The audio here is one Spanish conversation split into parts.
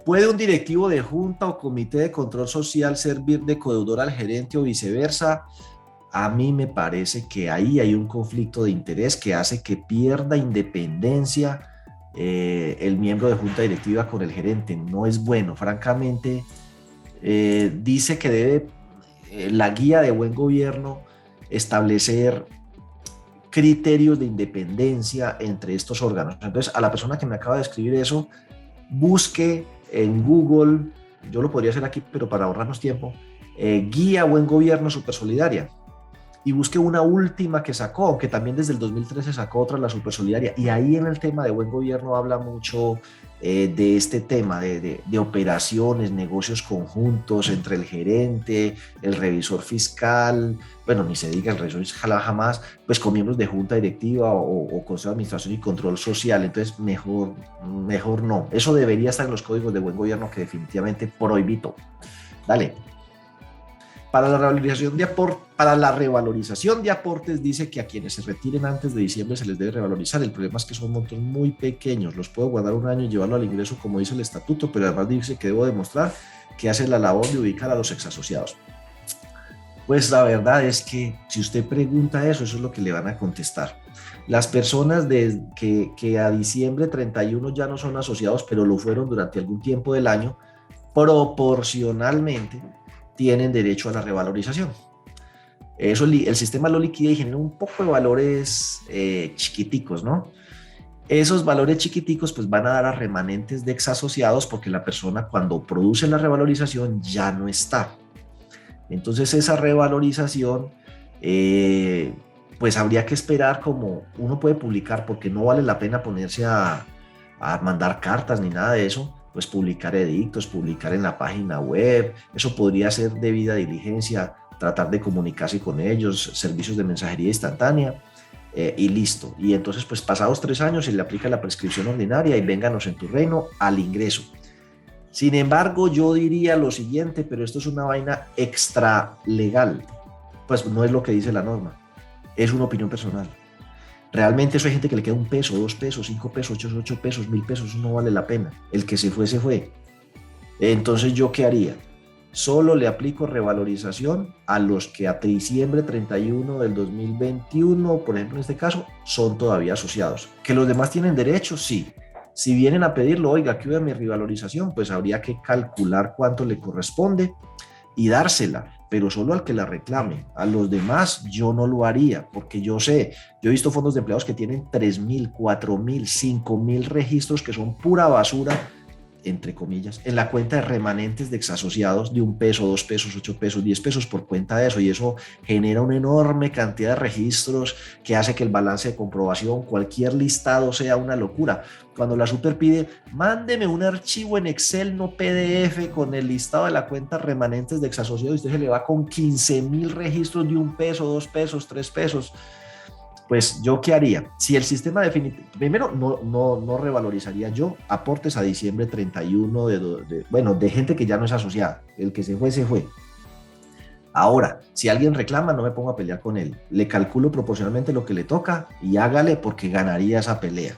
¿Puede un directivo de junta o comité de control social servir de codeudor al gerente o viceversa? A mí me parece que ahí hay un conflicto de interés que hace que pierda independencia el miembro de junta directiva con el gerente. No es bueno, francamente. Dice que debe la guía de buen gobierno establecer criterios de independencia entre estos órganos. Entonces, a la persona que me acaba de escribir eso, busque en Google, yo lo podría hacer aquí, pero para ahorrarnos tiempo, guía buen gobierno Supersolidaria, y busque una última que sacó, aunque también desde el 2013 sacó otra, la Supersolidaria, y ahí en el tema de buen gobierno habla mucho de este tema de operaciones, negocios conjuntos entre el gerente, el revisor fiscal, bueno, ni se diga el revisor fiscal jamás, pues con miembros de junta directiva o consejo de administración y control social. Entonces mejor no, eso debería estar en los códigos de buen gobierno, que definitivamente prohibito. Dale. Para la revalorización de aportes dice que a quienes se retiren antes de diciembre se les debe revalorizar. El problema es que son montos muy pequeños, los puedo guardar un año y llevarlo al ingreso como dice el estatuto, pero además dice que debo demostrar que hace la labor de ubicar a los exasociados. Pues la verdad es que si usted pregunta eso es lo que le van a contestar. Las personas que a diciembre 31 ya no son asociados, pero lo fueron durante algún tiempo del año, proporcionalmente tienen derecho a la revalorización. Eso el sistema lo liquida y genera un poco de valores chiquiticos, ¿no? Esos valores chiquiticos pues van a dar a remanentes de exasociados porque la persona cuando produce la revalorización ya no está. Entonces esa revalorización pues habría que esperar, como uno puede publicar, porque no vale la pena ponerse a mandar cartas ni nada de eso, pues publicar edictos, publicar en la página web, eso podría ser debida diligencia, tratar de comunicarse con ellos, servicios de mensajería instantánea y listo. Y entonces pues pasados 3 años se le aplica la prescripción ordinaria y vénganos en tu reino al ingreso. Sin embargo, yo diría lo siguiente, pero esto es una vaina extra legal, pues no es lo que dice la norma, es una opinión personal. Realmente eso hay gente que le queda 1 peso, 2 pesos, 5 pesos, 8 pesos, 1000 pesos, eso no vale la pena. El que se fue, se fue. Entonces, ¿yo qué haría? Solo le aplico revalorización a los que a diciembre 31 del 2021, por ejemplo, en este caso, son todavía asociados. ¿Que los demás tienen derecho? Sí. Si vienen a pedirlo, oiga, ¿qué hubo mi revalorización? Pues habría que calcular cuánto le corresponde y dársela, pero solo al que la reclame. A los demás yo no lo haría, porque yo sé, yo he visto fondos de empleados que tienen 3.000, 4.000, 5.000 registros que son pura basura, entre comillas, en la cuenta de remanentes de exasociados de 1 peso, 2 pesos, 8 pesos, 10 pesos por cuenta de eso, y eso genera una enorme cantidad de registros que hace que el balance de comprobación, cualquier listado sea una locura. Cuando la super pide, mándeme un archivo en Excel, no PDF, con el listado de la cuenta remanentes de exasociados, y usted se le va con 15.000 registros de 1 peso, 2 pesos, 3 pesos. Pues yo qué haría, si el sistema definitivo, primero no revalorizaría yo aportes a diciembre 31 de gente que ya no es asociada, el que se fue, se fue. Ahora, si alguien reclama, no me pongo a pelear con él, le calculo proporcionalmente lo que le toca y hágale, porque ganaría esa pelea.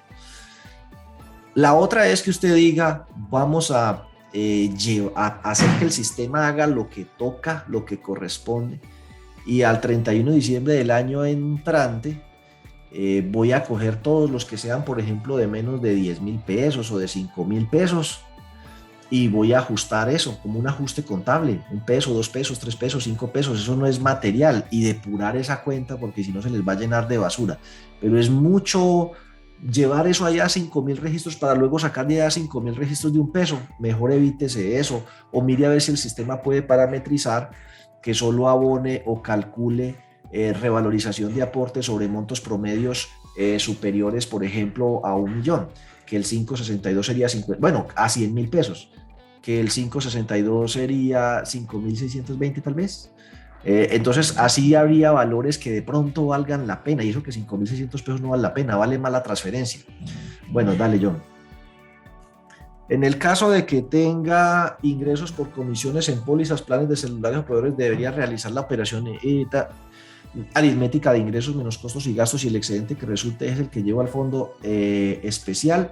La otra es que usted diga, vamos a hacer que el sistema haga lo que toca, lo que corresponde, y al 31 de diciembre del año entrante, voy a coger todos los que sean, por ejemplo, de menos de 10.000 pesos o de 5.000 pesos, y voy a ajustar eso como un ajuste contable, 1 peso, 2 pesos, 3 pesos, 5 pesos, eso no es material, y depurar esa cuenta, porque si no se les va a llenar de basura. Pero es mucho llevar eso allá a 5.000 registros para luego sacar de allá 5.000 registros de 1 peso. Mejor evítese eso, o mire a ver si el sistema puede parametrizar que solo abone o calcule revalorización de aportes sobre montos promedios superiores, por ejemplo, a 1 millón, que el 562 sería 50, bueno, a 100.000 pesos, que el 562 sería 5.620 tal vez. Entonces así habría valores que de pronto valgan la pena, y eso que 5.600 pesos no vale la pena, vale más la transferencia. Bueno, dale, John. En el caso de que tenga ingresos por comisiones en pólizas, planes de celulares o proveedores, debería realizar la operación. aritmética de ingresos menos costos y gastos, y el excedente que resulte es el que lleva al fondo especial.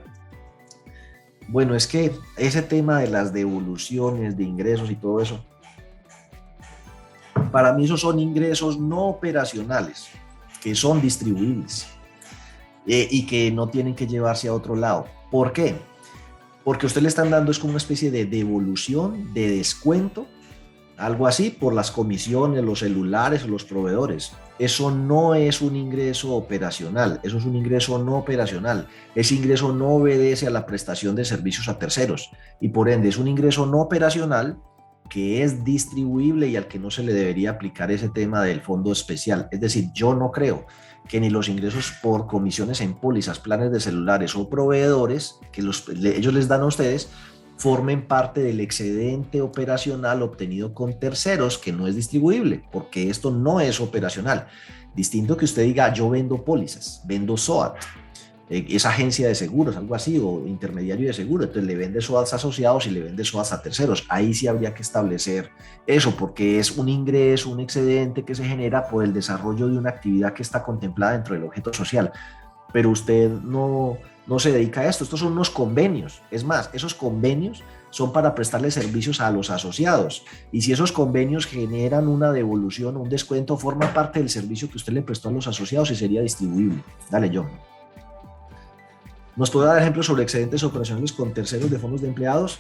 Bueno, es que ese tema de las devoluciones de ingresos y todo eso, para mí esos son ingresos no operacionales, que son distribuibles y que no tienen que llevarse a otro lado. ¿Por qué? Porque usted le están dando es como una especie de devolución, de descuento, algo así, por las comisiones, los celulares o los proveedores. Eso no es un ingreso operacional, eso es un ingreso no operacional. Ese ingreso no obedece a la prestación de servicios a terceros y por ende es un ingreso no operacional que es distribuible y al que no se le debería aplicar ese tema del fondo especial. Es decir, yo no creo que ni los ingresos por comisiones en pólizas, planes de celulares o proveedores que ellos les dan a ustedes formen parte del excedente operacional obtenido con terceros que no es distribuible, porque esto no es operacional. Distinto que usted diga, yo vendo pólizas, vendo SOAT, es agencia de seguros, algo así, o intermediario de seguros, entonces le vende SOATs asociados y le vende SOATs a terceros. Ahí sí habría que establecer eso, porque es un ingreso, un excedente que se genera por el desarrollo de una actividad que está contemplada dentro del objeto social. Pero usted no se dedica a esto, estos son unos convenios. Es más, esos convenios son para prestarle servicios a los asociados. Y si esos convenios generan una devolución, un descuento, forma parte del servicio que usted le prestó a los asociados y sería distribuible. Dale, John. ¿Nos puede dar ejemplos sobre excedentes operacionales con terceros de fondos de empleados?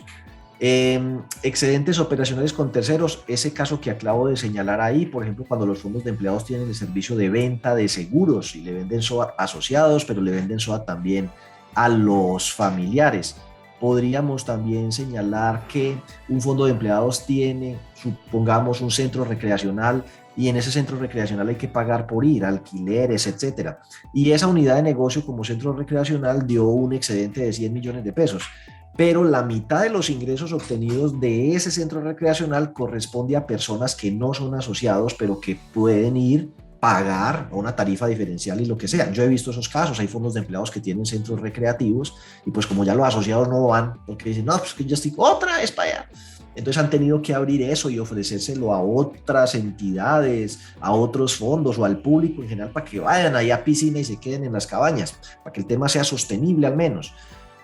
Excedentes operacionales con terceros, ese caso que acabo de señalar ahí, por ejemplo, cuando los fondos de empleados tienen el servicio de venta de seguros y le venden SOAT asociados, pero le venden SOAT también a los familiares. Podríamos también señalar que un fondo de empleados tiene, supongamos, un centro recreacional y en ese centro recreacional hay que pagar por ir, alquileres, etcétera. Y esa unidad de negocio como centro recreacional dio un excedente de 100 millones de pesos. Pero la mitad de los ingresos obtenidos de ese centro recreacional corresponde a personas que no son asociados, pero que pueden ir, pagar una tarifa diferencial y lo que sea. Yo he visto esos casos, hay fondos de empleados que tienen centros recreativos y pues como ya los asociados no van, porque dicen, no, pues que yo estoy otra vez para allá. Entonces han tenido que abrir eso y ofrecérselo a otras entidades, a otros fondos o al público en general para que vayan allá a piscina y se queden en las cabañas, para que el tema sea sostenible al menos.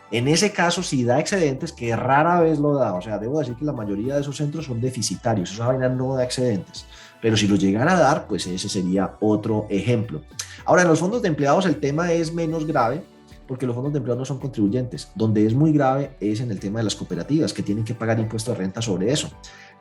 En ese caso, si da excedentes, que rara vez lo da, o sea, debo decir que la mayoría de esos centros son deficitarios, esa vaina no da excedentes, pero si lo llegara a dar, pues ese sería otro ejemplo. Ahora, en los fondos de empleados el tema es menos grave, porque los fondos de empleados no son contribuyentes. Donde es muy grave es en el tema de las cooperativas, que tienen que pagar impuesto de renta sobre eso.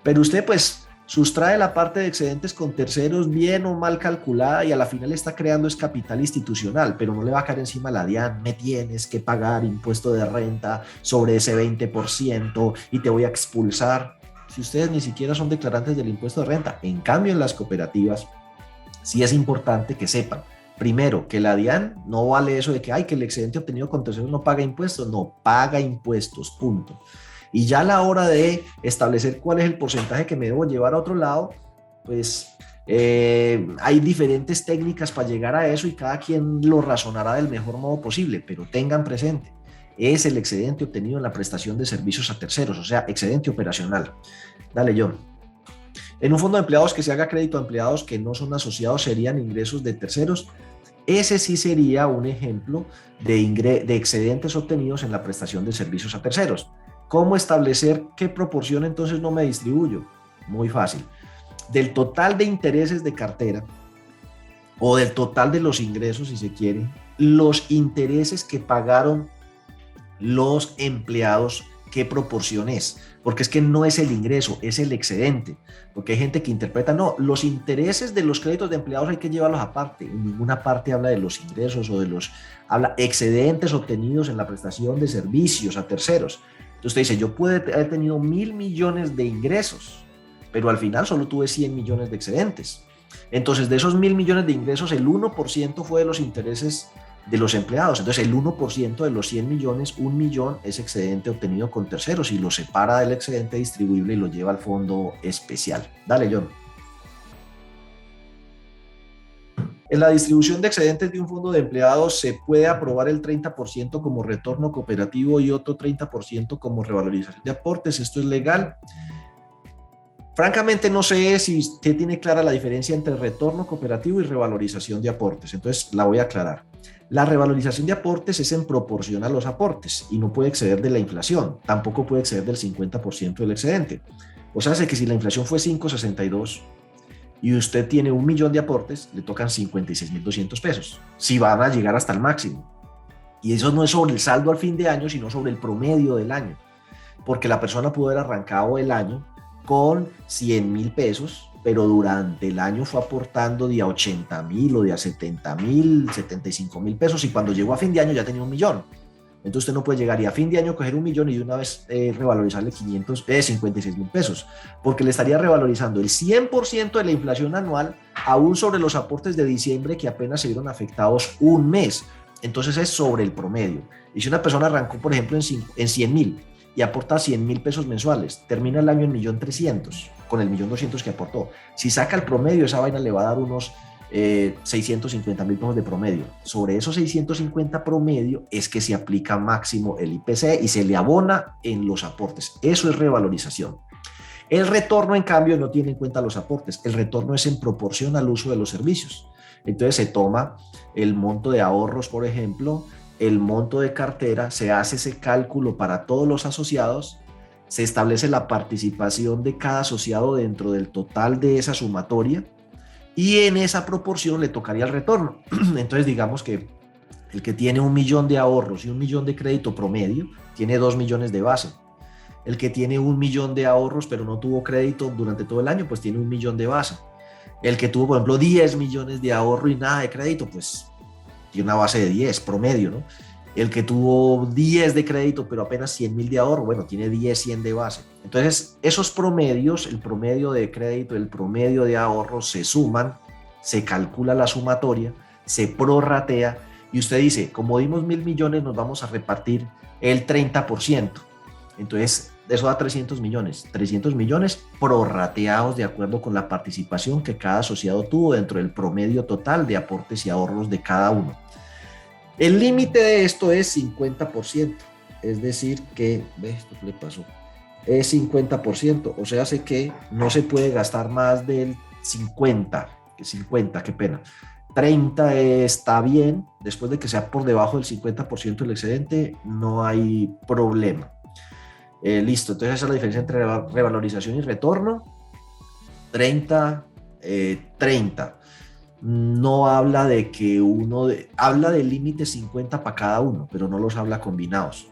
Pero usted, pues, sustrae la parte de excedentes con terceros bien o mal calculada y a la final está creando es capital institucional, pero no le va a caer encima la DIAN, me tienes que pagar impuesto de renta sobre ese 20% y te voy a expulsar, si ustedes ni siquiera son declarantes del impuesto de renta. En cambio, en las cooperativas sí es importante que sepan, primero, que la DIAN no vale eso de que, ay, que el excedente obtenido con terceros no paga impuestos, no paga impuestos, punto. Y ya a la hora de establecer cuál es el porcentaje que me debo llevar a otro lado, pues hay diferentes técnicas para llegar a eso y cada quien lo razonará del mejor modo posible, pero tengan presente, es el excedente obtenido en la prestación de servicios a terceros, o sea, excedente operacional. Dale, John. En un fondo de empleados que se haga crédito a empleados que no son asociados serían ingresos de terceros. Ese sí sería un ejemplo de excedentes obtenidos en la prestación de servicios a terceros. ¿Cómo establecer qué proporción entonces no me distribuyo? Muy fácil. Del total de intereses de cartera o del total de los ingresos, si se quiere, los intereses que pagaron los empleados, ¿qué proporción es? Porque es que no es el ingreso, es el excedente. Porque hay gente que interpreta, no, los intereses de los créditos de empleados hay que llevarlos aparte. En ninguna parte habla de los ingresos o de los, habla excedentes obtenidos en la prestación de servicios a terceros. Entonces usted dice, yo pude haber tenido 1.000 millones de ingresos, pero al final solo tuve 100 millones de excedentes. Entonces de esos 1.000 millones de ingresos, el 1% fue de los intereses de los empleados. Entonces el 1% de los 100 millones, 1 millón es excedente obtenido con terceros y lo separa del excedente distribuible y lo lleva al fondo especial. Dale, John. En la distribución de excedentes de un fondo de empleados se puede aprobar el 30% como retorno cooperativo y otro 30% como revalorización de aportes. Esto es legal. Francamente, no sé si usted tiene clara la diferencia entre retorno cooperativo y revalorización de aportes. Entonces, la voy a aclarar. La revalorización de aportes es en proporción a los aportes y no puede exceder de la inflación. Tampoco puede exceder del 50% del excedente. O sea, hace que si la inflación fue 5,62 y usted tiene 1.000.000 de aportes, le tocan 56.200 pesos. Si van a llegar hasta el máximo. Y eso no es sobre el saldo al fin de año, sino sobre el promedio del año. Porque la persona pudo haber arrancado el año con 100.000 pesos, pero durante el año fue aportando de a 80.000 o de a 70.000, 75.000 pesos, y cuando llegó a fin de año ya tenía 1.000.000. Entonces usted no puede llegar y a fin de año coger 1.000.000 y de una vez revalorizarle 56.000 pesos, porque le estaría revalorizando el 100% de la inflación anual, aún sobre los aportes de diciembre que apenas se vieron afectados un mes. Entonces es sobre el promedio. Y si una persona arrancó, por ejemplo, en 100.000 y aporta 100.000 pesos mensuales, termina el año en 1.300.000, con el 1.200.000 que aportó. Si saca el promedio, esa vaina le va a dar unos 650.000 pesos de promedio. Sobre esos 650 promedio es que se aplica máximo el IPC y se le abona en los aportes. Eso es revalorización. El retorno, en cambio, no tiene en cuenta los aportes. El retorno es en proporción al uso de los servicios. Entonces se toma el monto de ahorros, por ejemplo, el monto de cartera, se hace ese cálculo para todos los asociados, se establece la participación de cada asociado dentro del total de esa sumatoria y en esa proporción le tocaría el retorno. Entonces digamos que el que tiene 1.000.000 de ahorros y 1.000.000 de crédito promedio tiene 2.000.000 de base. El que tiene 1.000.000 de ahorros pero no tuvo crédito durante todo el año, pues tiene 1.000.000 de base. El que tuvo, por ejemplo, 10 millones de ahorro y nada de crédito, pues tiene una base de 10, promedio, ¿no? El que tuvo 10 de crédito, pero apenas 100.000 de ahorro, bueno, tiene 10, 100 de base. Entonces, esos promedios, el promedio de crédito, el promedio de ahorro, se suman, se calcula la sumatoria, se prorratea, y usted dice, como dimos 1.000.000.000, nos vamos a repartir el 30%. Entonces, eso da 300 millones. 300 millones prorrateados de acuerdo con la participación que cada asociado tuvo dentro del promedio total de aportes y ahorros de cada uno. El límite de esto es 50%, es decir que, esto le pasó, es 50%, o sea, hace que no se puede gastar más del 50, qué pena. 30 está bien, después de que sea por debajo del 50% del excedente, no hay problema. Listo, entonces esa es la diferencia entre revalorización y retorno. 30. No habla de que habla del límite 50 para cada uno, pero no los habla combinados.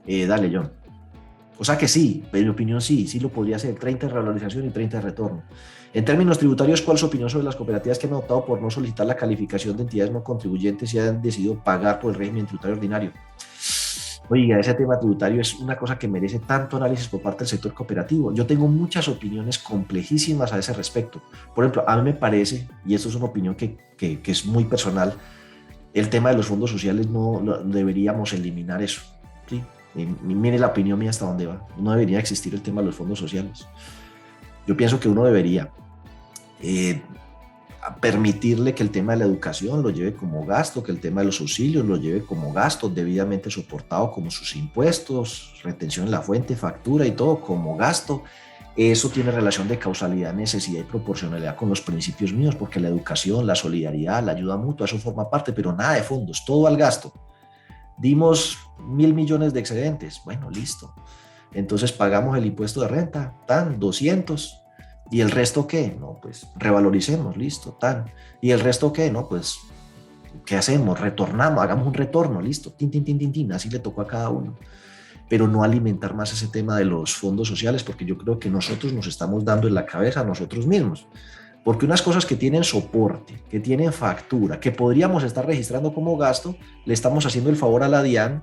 Dale, John. O sea que sí, en mi opinión sí lo podría hacer, 30 de revalorización y 30 de retorno. En términos tributarios, ¿cuál es su opinión sobre las cooperativas que han optado por no solicitar la calificación de entidades no contribuyentes y han decidido pagar por el régimen tributario ordinario? Oiga, ese tema tributario es una cosa que merece tanto análisis por parte del sector cooperativo. Yo tengo muchas opiniones complejísimas a ese respecto. Por ejemplo, a mí me parece, y esto es una opinión que es muy personal, el tema de los fondos sociales no deberíamos eliminar eso, ¿sí? Y mire la opinión mía hasta dónde va. No debería existir el tema de los fondos sociales. Yo pienso que uno debería permitirle que el tema de la educación lo lleve como gasto, que el tema de los subsidios lo lleve como gasto debidamente soportado, como sus impuestos, retención en la fuente, factura y todo como gasto. Eso tiene relación de causalidad, necesidad y proporcionalidad con los principios míos, porque la educación, la solidaridad, la ayuda mutua, eso forma parte, pero nada de fondos, todo al gasto. Dimos 1.000.000.000 de excedentes, bueno, listo. Entonces pagamos el impuesto de renta, tan 200. ¿Y el resto qué? No, pues revaloricemos, listo, tan. ¿Y el resto qué? No, pues, ¿qué hacemos? Retornamos, hagamos un retorno, listo, tin, tin, tin, tin, tin, así le tocó a cada uno. Pero no alimentar más ese tema de los fondos sociales, porque yo creo que nosotros nos estamos dando en la cabeza a nosotros mismos. Porque unas cosas que tienen soporte, que tienen factura, que podríamos estar registrando como gasto, le estamos haciendo el favor a la DIAN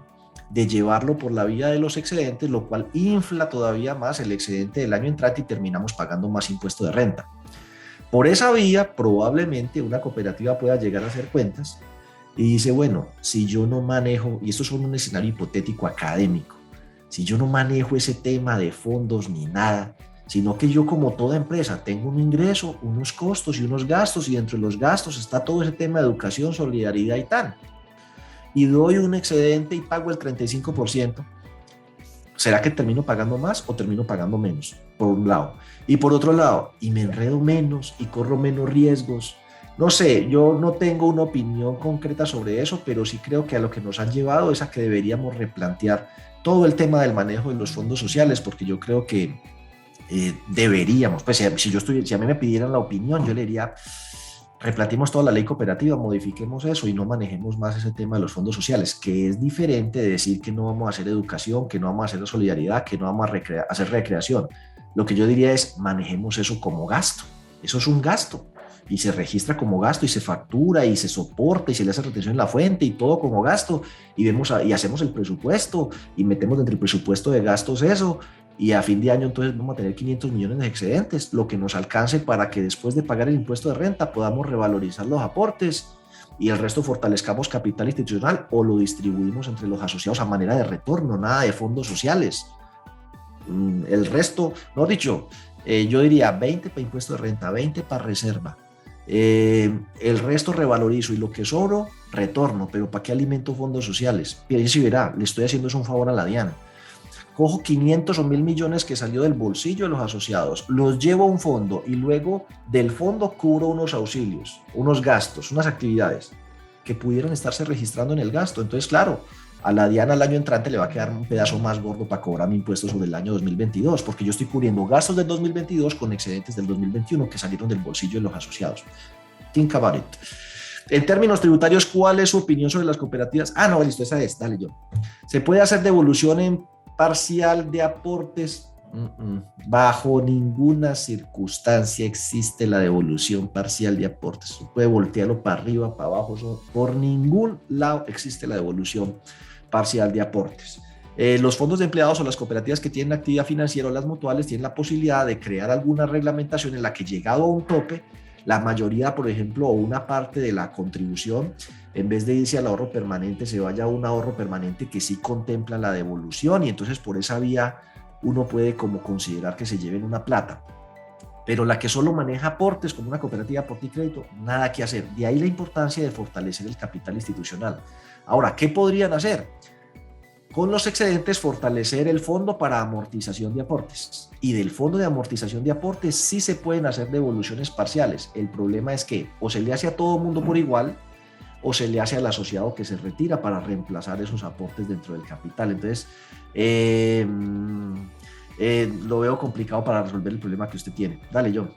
de llevarlo por la vía de los excedentes, lo cual infla todavía más el excedente del año entrante y terminamos pagando más impuesto de renta. Por esa vía, probablemente una cooperativa pueda llegar a hacer cuentas y dice, bueno, si yo no manejo, y esto es un escenario hipotético académico, si yo no manejo ese tema de fondos ni nada, sino que yo, como toda empresa, tengo un ingreso, unos costos y unos gastos, y dentro de los gastos está todo ese tema de educación, solidaridad y tal, y doy un excedente y pago el 35%, ¿Será que termino pagando más o termino pagando menos? Por un lado. Y por otro lado, y me enredo menos y corro menos riesgos. No sé, yo no tengo una opinión concreta sobre eso, pero sí creo que a lo que nos han llevado es a que deberíamos replantear todo el tema del manejo de los fondos sociales, porque yo creo que deberíamos, pues si a mí me pidieran la opinión, yo le diría, replanteemos toda la ley cooperativa, modifiquemos eso y no manejemos más ese tema de los fondos sociales, que es diferente de decir que no vamos a hacer educación, que no vamos a hacer solidaridad, que no vamos a hacer recreación. Lo que yo diría es, manejemos eso como gasto. Eso es un gasto y se registra como gasto y se factura y se soporta y se le hace retención en la fuente y todo como gasto y y hacemos el presupuesto y metemos dentro del presupuesto de gastos eso y a fin de año entonces vamos a tener 500 millones de excedentes, lo que nos alcance para que después de pagar el impuesto de renta podamos revalorizar los aportes y el resto fortalezcamos capital institucional o lo distribuimos entre los asociados a manera de retorno, nada de fondos sociales. El resto, no dicho, yo diría 20 para impuesto de renta, 20 para reserva. El resto revalorizo y lo que sobro, retorno. Pero ¿para qué alimento fondos sociales? Mire, si verá, le estoy haciendo un favor a la DIAN. Cojo 500 o 1.000 millones que salió del bolsillo de los asociados, los llevo a un fondo y luego del fondo cubro unos auxilios, unos gastos, unas actividades que pudieran estarse registrando en el gasto. Entonces, claro, a la DIAN al año entrante le va a quedar un pedazo más gordo para cobrar mi impuesto sobre el año 2022, porque yo estoy cubriendo gastos del 2022 con excedentes del 2021 que salieron del bolsillo de los asociados. Think about it. En términos tributarios, ¿cuál es su opinión sobre las cooperativas? Ah, no, listo, esa es, dale yo. ¿Se puede hacer devolución en parcial de aportes? Bajo ninguna circunstancia existe la devolución parcial de aportes. Se puede voltearlo para arriba, para abajo, por ningún lado existe la devolución parcial de aportes. Los fondos de empleados o las cooperativas que tienen actividad financiera o las mutuales tienen la posibilidad de crear alguna reglamentación en la que, llegado a un tope, la mayoría, por ejemplo, o una parte de la contribución, en vez de irse al ahorro permanente, se vaya a un ahorro permanente que sí contempla la devolución, y entonces por esa vía uno puede como considerar que se lleven una plata. Pero la que solo maneja aportes, como una cooperativa de aporte y crédito, nada que hacer. De ahí la importancia de fortalecer el capital institucional. Ahora, ¿qué podrían hacer? Con los excedentes, fortalecer el fondo para amortización de aportes. Y del fondo de amortización de aportes sí se pueden hacer devoluciones parciales. El problema es que o se le hace a todo mundo por igual, o se le hace al asociado que se retira para reemplazar esos aportes dentro del capital. Entonces, lo veo complicado para resolver el problema que usted tiene. Dale, John.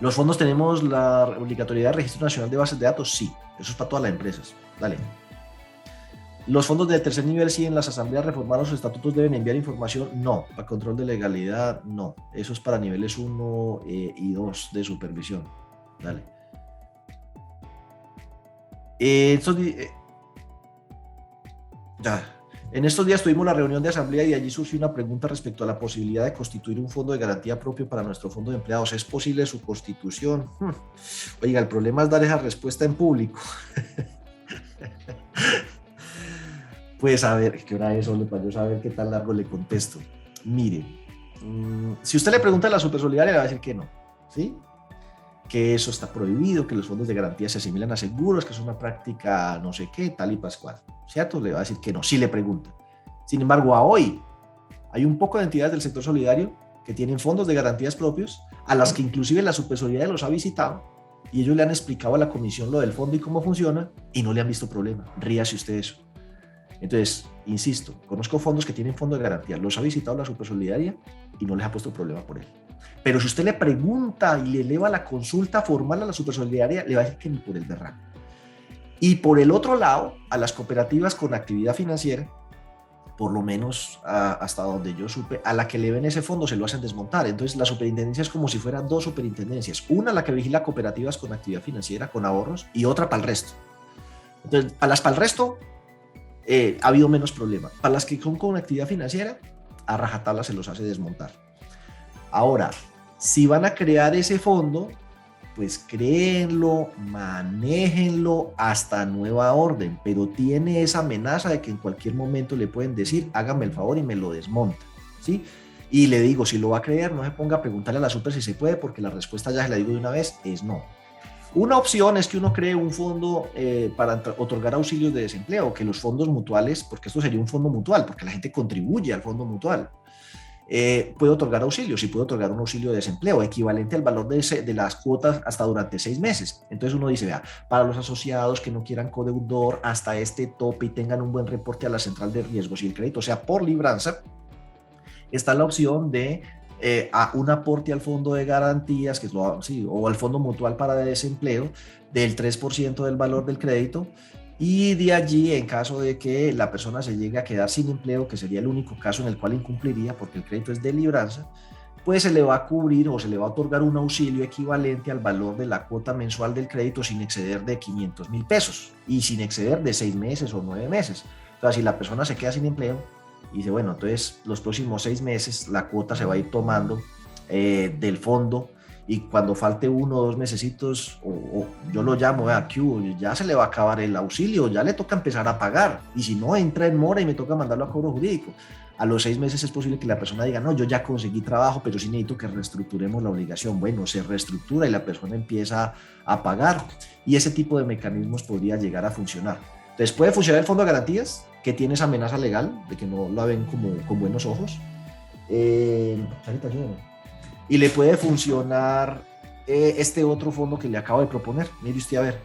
¿Los fondos tenemos la obligatoriedad de registro nacional de bases de datos? Sí, eso es para todas las empresas. Dale. ¿Los fondos del tercer nivel, si en las asambleas reformaron sus estatutos, deben enviar información? No. ¿Para control de legalidad? No. Eso es para niveles 1 y 2 de supervisión. Dale. En estos días tuvimos la reunión de asamblea y allí surgió una pregunta respecto a la posibilidad de constituir un fondo de garantía propio para nuestro fondo de empleados. ¿Es posible su constitución? Oiga, el problema es dar esa respuesta en público. Pues a ver, ¿qué hora es, Ole, para yo saber qué tan largo le contesto? Mire, si usted le pregunta a la Supersolidaria, le va a decir que no, ¿sí? Que eso está prohibido, que los fondos de garantía se asimilan a seguros, que es una práctica no sé qué, tal y pascual, ¿cierto? Le va a decir que no, si le pregunta. Sin embargo, a hoy hay un poco de entidades del sector solidario que tienen fondos de garantías propios, a las que inclusive la Supersolidaria los ha visitado y ellos le han explicado a la comisión lo del fondo y cómo funciona y no le han visto problema. Ríase usted eso. Entonces, insisto, conozco fondos que tienen fondo de garantía, los ha visitado la Supersolidaria y no les ha puesto problema por él. Pero si usted le pregunta y le eleva la consulta formal a la Supersolidaria, le va a decir que ni por el berraco. Y por el otro lado, a las cooperativas con actividad financiera, por lo menos hasta donde yo supe, a la que le ven ese fondo se lo hacen desmontar. Entonces la superintendencia es como si fueran dos superintendencias. Una la que vigila cooperativas con actividad financiera, con ahorros, y otra para el resto. Entonces, para el resto ha habido menos problema. Para las que son con actividad financiera, a rajatabla se los hace desmontar. Ahora, si van a crear ese fondo, pues créenlo, manéjenlo hasta nueva orden, pero tiene esa amenaza de que en cualquier momento le pueden decir, hágame el favor y me lo desmonta, ¿sí? Y le digo, si lo va a creer, no se ponga a preguntarle a la super si se puede, porque la respuesta ya se la digo de una vez, es no. Una opción es que uno cree un fondo para otorgar auxilios de desempleo, que los fondos mutuales, porque esto sería un fondo mutual, porque la gente contribuye al fondo mutual, puede otorgar auxilios y puede otorgar un auxilio de desempleo equivalente al valor de las cuotas hasta durante 6 meses. Entonces uno dice, vea, para los asociados que no quieran codeudor hasta este tope y tengan un buen reporte a la central de riesgos y el crédito sea por libranza, está la opción de a un aporte al fondo de garantías, que es sí, o al fondo mutual para desempleo, del 3% del valor del crédito, y de allí, en caso de que la persona se llegue a quedar sin empleo, que sería el único caso en el cual incumpliría, porque el crédito es de libranza, pues se le va a cubrir o se le va a otorgar un auxilio equivalente al valor de la cuota mensual del crédito sin exceder de 500,000 pesos y sin exceder de 6 meses o 9 meses. O sea, si la persona se queda sin empleo, y dice, bueno, entonces los próximos 6 meses la cuota se va a ir tomando del fondo, y cuando falte 1 o 2 mesecitos, o yo lo llamo a Q, ya se le va a acabar el auxilio, ya le toca empezar a pagar, y si no, entra en mora y me toca mandarlo a cobro jurídico. A los 6 meses es posible que la persona diga, no, yo ya conseguí trabajo, pero sí necesito que reestructuremos la obligación. Bueno, se reestructura y la persona empieza a pagar, y ese tipo de mecanismos podría llegar a funcionar. Entonces puede funcionar el fondo de garantías, que tiene esa amenaza legal de que no la ven como con buenos ojos. Y le puede funcionar este otro fondo que le acabo de proponer. Mire usted a ver.